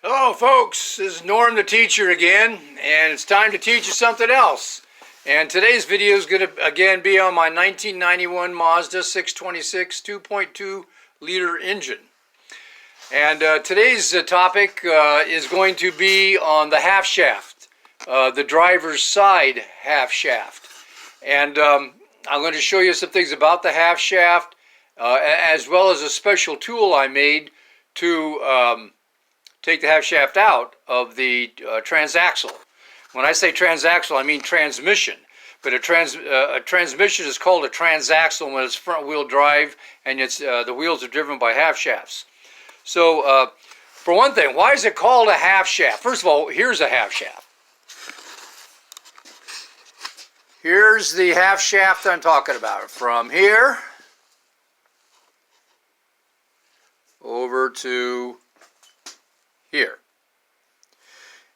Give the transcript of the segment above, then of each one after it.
Hello folks, this is Norm the teacher again, and it's time to teach you something else. And today's video is going to again be on my 1991 Mazda 626 2.2 liter engine. And today's topic is going to be on the half shaft, the driver's side half shaft. And I'm going to show you some things about the half shaft, as well as a special tool I made to take the half shaft out of the transaxle. When I say transaxle, I mean transmission. But a transmission is called a transaxle when it's front wheel drive and it's the wheels are driven by half shafts. So for one thing, why is it called a half shaft? First of all, here's a half shaft. Here's the half shaft I'm talking about. From here over to here.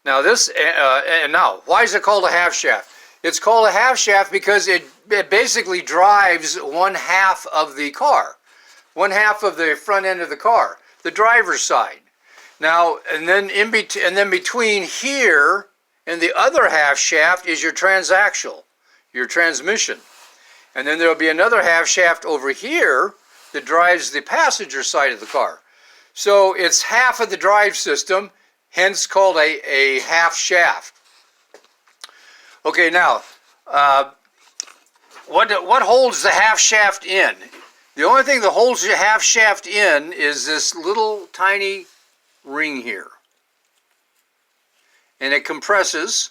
Now this, and now, why is it called a half shaft? It's called a half shaft because it basically drives one half of the car, one half of the front end of the car, the driver's side. Now, and then between here and the other half shaft is your transaxle, your transmission, and then there'll be another half shaft over here that drives the passenger side of the car. So it's half of the drive system, hence called a half shaft. Okay, now, what holds the half shaft in? The only thing that holds the half shaft in is this little tiny ring here. And it compresses.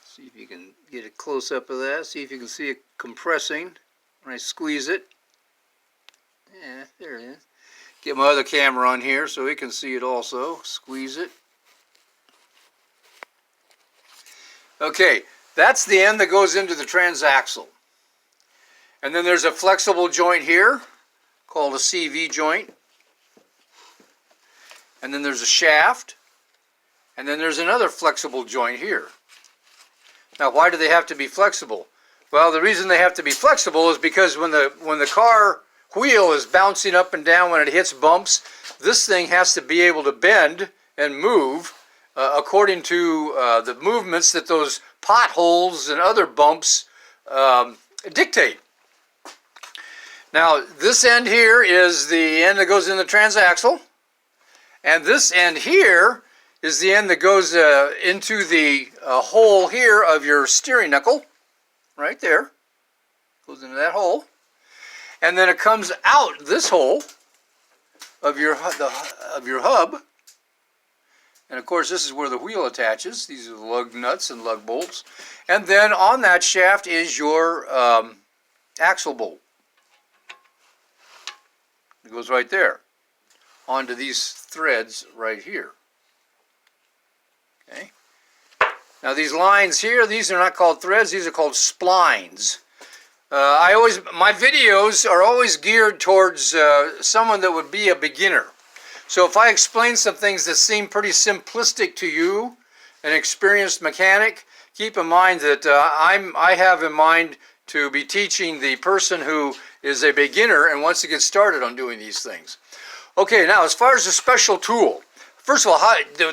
See if you can get a close-up of that. See if you can see it compressing when I squeeze it. Yeah, there it is. Get my other camera on here so we can see it also. Squeeze it. Okay, that's the end that goes into the transaxle. And then there's a flexible joint here called a CV joint. And then there's a shaft. And then there's another flexible joint here. Now, why do they have to be flexible? Well, the reason they have to be flexible is because when the car wheel is bouncing up and down when it hits bumps, this thing has to be able to bend and move according to the movements that those potholes and other bumps dictate. Now, this end here is the end that goes in the transaxle, and this end here is the end that goes into the hole here of your steering knuckle, right there. Goes into that hole. And then it comes out this hole of your hub. And of course, this is where the wheel attaches. These are the lug nuts and lug bolts. And then on that shaft is your axle bolt. It goes right there onto these threads right here. Okay. Now these lines here, these are not called threads, these are called splines. My videos are always geared towards someone that would be a beginner. So if I explain some things that seem pretty simplistic to you, an experienced mechanic, keep in mind that I have in mind to be teaching the person who is a beginner and wants to get started on doing these things. Okay, now as far as the special tool, first of all,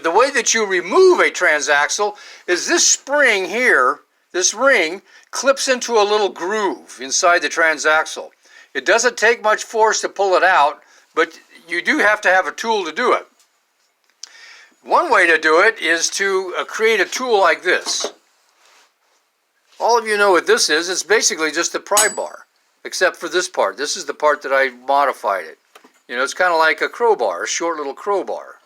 the way that you remove a transaxle is this spring here, this ring, clips into a little groove inside the transaxle. It doesn't take much force to pull it out, but you do have to have a tool to do it. One way to do it is to create a tool like this. All of you know what this is. It's basically just a pry bar, except for this part. This is the part that I modified it. You know, it's kind of like a crowbar, a short little crowbar.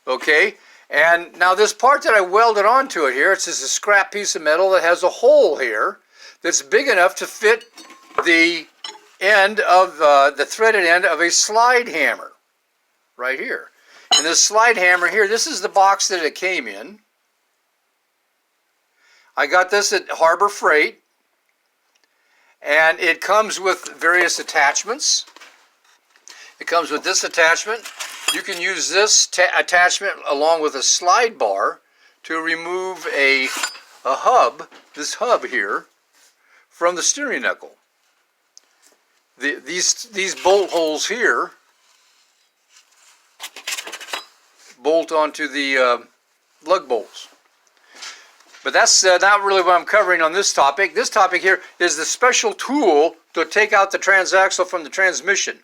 Okay? And now this part that I welded onto it here, it's just a scrap piece of metal that has a hole here that's big enough to fit the end of the threaded end of a slide hammer right here. And this slide hammer here, this is the box that it came in. I got this at Harbor Freight, and it comes with various attachments. It comes with this attachment. You can use this attachment along with a slide bar to remove a hub, this hub here, from the steering knuckle. These bolt holes here bolt onto the lug bolts. But that's not really what I'm covering on this topic. This topic here is the special tool to take out the transaxle from the transmission.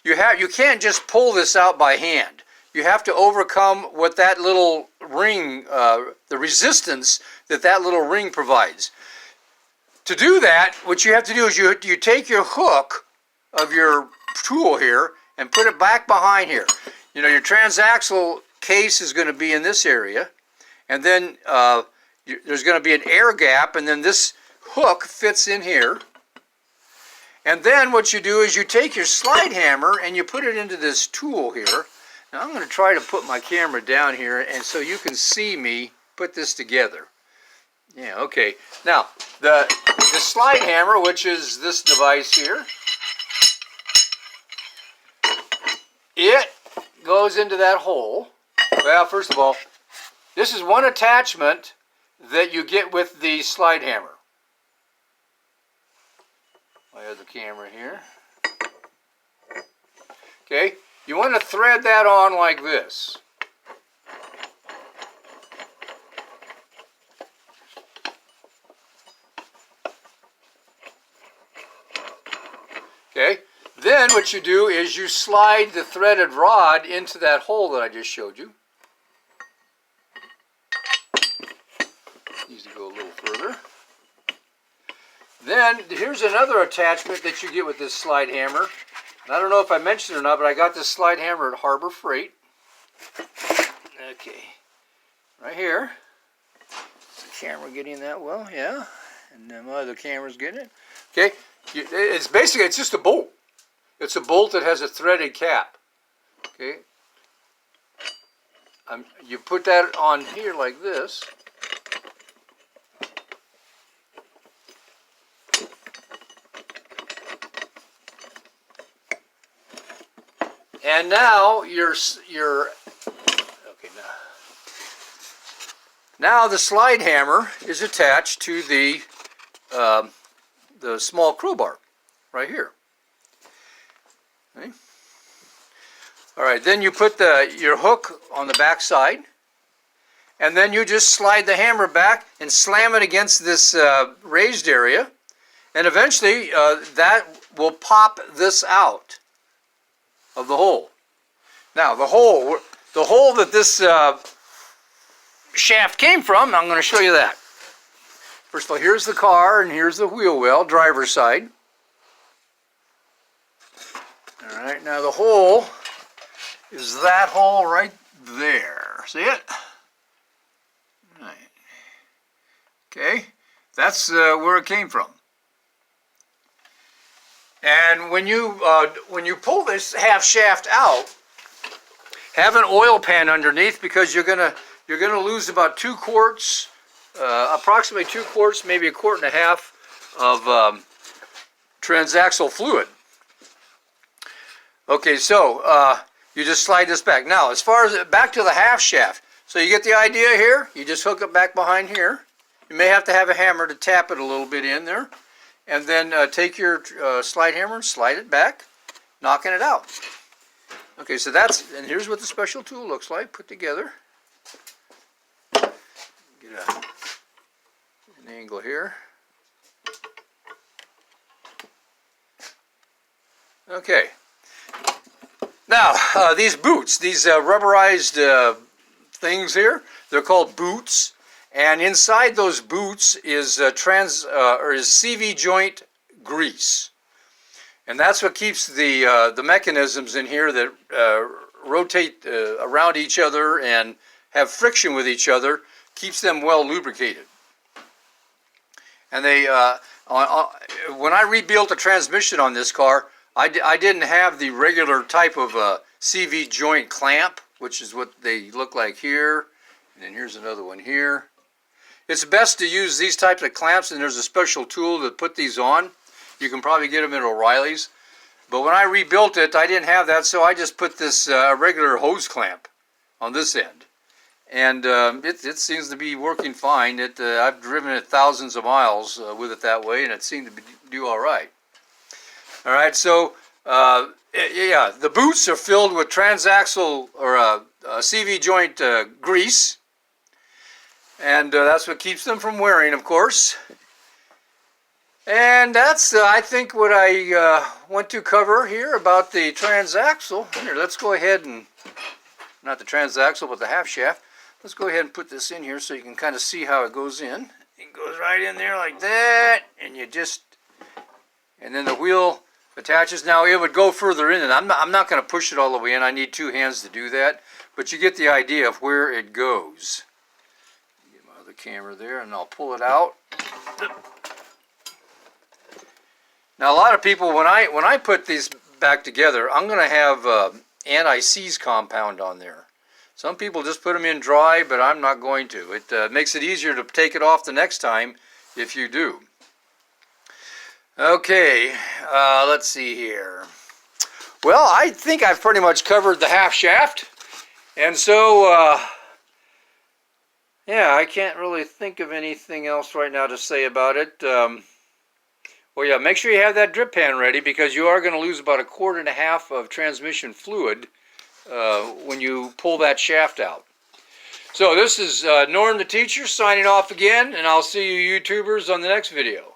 You can't just pull this out by hand. You have to overcome what that little ring, the resistance that little ring provides. To do that, what you have to do is you take your hook of your tool here and put it back behind here. You know, your transaxle case is going to be in this area, and then there's going to be an air gap, and then this hook fits in here. And then what you do is you take your slide hammer and you put it into this tool here. Now I'm going to try to put my camera down here and so you can see me put this together. Yeah, okay. Now, the slide hammer, which is this device here, it goes into that hole. Well, first of all, this is one attachment that you get with the slide hammer. I have the camera here. Okay, you want to thread that on like this. Okay, then what you do is you slide the threaded rod into that hole that I just showed you. Needs to go a little further. Then here's another attachment that you get with this slide hammer. And I don't know if I mentioned it or not, but I got this slide hammer at Harbor Freight. Okay, right here. Is the camera getting that well? Yeah. And then my other camera's getting it. Okay, it's basically, it's just a bolt. It's a bolt that has a threaded cap. Okay. You put that on here like this. And now now the slide hammer is attached to the small crowbar right here. Okay. All right, then you put your hook on the back side, and then you just slide the hammer back and slam it against this raised area, and eventually that will pop this out of the hole. Now the hole that this shaft came from, I'm going to show you that. First of all, here's the car and here's the wheel well, driver's side. All right, now the hole is that hole right there. See it? All right. Okay, that's where it came from. And when you pull this half shaft out, have an oil pan underneath, because you're gonna lose about 2 quarts, approximately 2 quarts, maybe 1.5 quarts of transaxle fluid. Okay, so you just slide this back. Now, as far as back to the half shaft, so you get the idea here. You just hook it back behind here. You may have to have a hammer to tap it a little bit in there. And then take your slide hammer and slide it back, knocking it out. Okay, so and here's what the special tool looks like put together. Get an angle here. Okay. Now, these bouts, these rubberized things here, they're called bouts. And inside those bouts is CV joint grease, and that's what keeps the mechanisms in here that rotate around each other and have friction with each other, keeps them well lubricated. And they, when I rebuilt the transmission on this car, I didn't have the regular type of CV joint clamp, which is what they look like here, and then here's another one here. It's best to use these types of clamps, and there's a special tool to put these on. You can probably get them at O'Reilly's. But when I rebuilt it, I didn't have that, so I just put this regular hose clamp on this end. And it seems to be working fine. I've driven it thousands of miles with it that way, and it seemed to do all right. All right, so yeah, the bouts are filled with transaxle or CV joint grease. And that's what keeps them from wearing, of course. And that's, I think, what I want to cover here about the transaxle. Here, let's go ahead and, not the transaxle, but the half shaft. Let's go ahead and put this in here so you can kind of see how it goes in. It goes right in there like that, and you just, and then the wheel attaches. Now, it would go further in, and I'm not going to push it all the way in. I need two hands to do that, but you get the idea of where it goes. Get my other camera there, and I'll pull it out. Now, a lot of people, when I put these back together, I'm going to have anti-seize compound on there. Some people just put them in dry, but I'm not going to. It makes it easier to take it off the next time if you do. Okay, let's see here. Well, I think I've pretty much covered the half shaft. And so, yeah, I can't really think of anything else right now to say about it. Well, yeah, make sure you have that drip pan ready because you are going to lose about 1.5 quarts of transmission fluid when you pull that shaft out. So this is Norm the Teacher signing off again, and I'll see you YouTubers on the next video.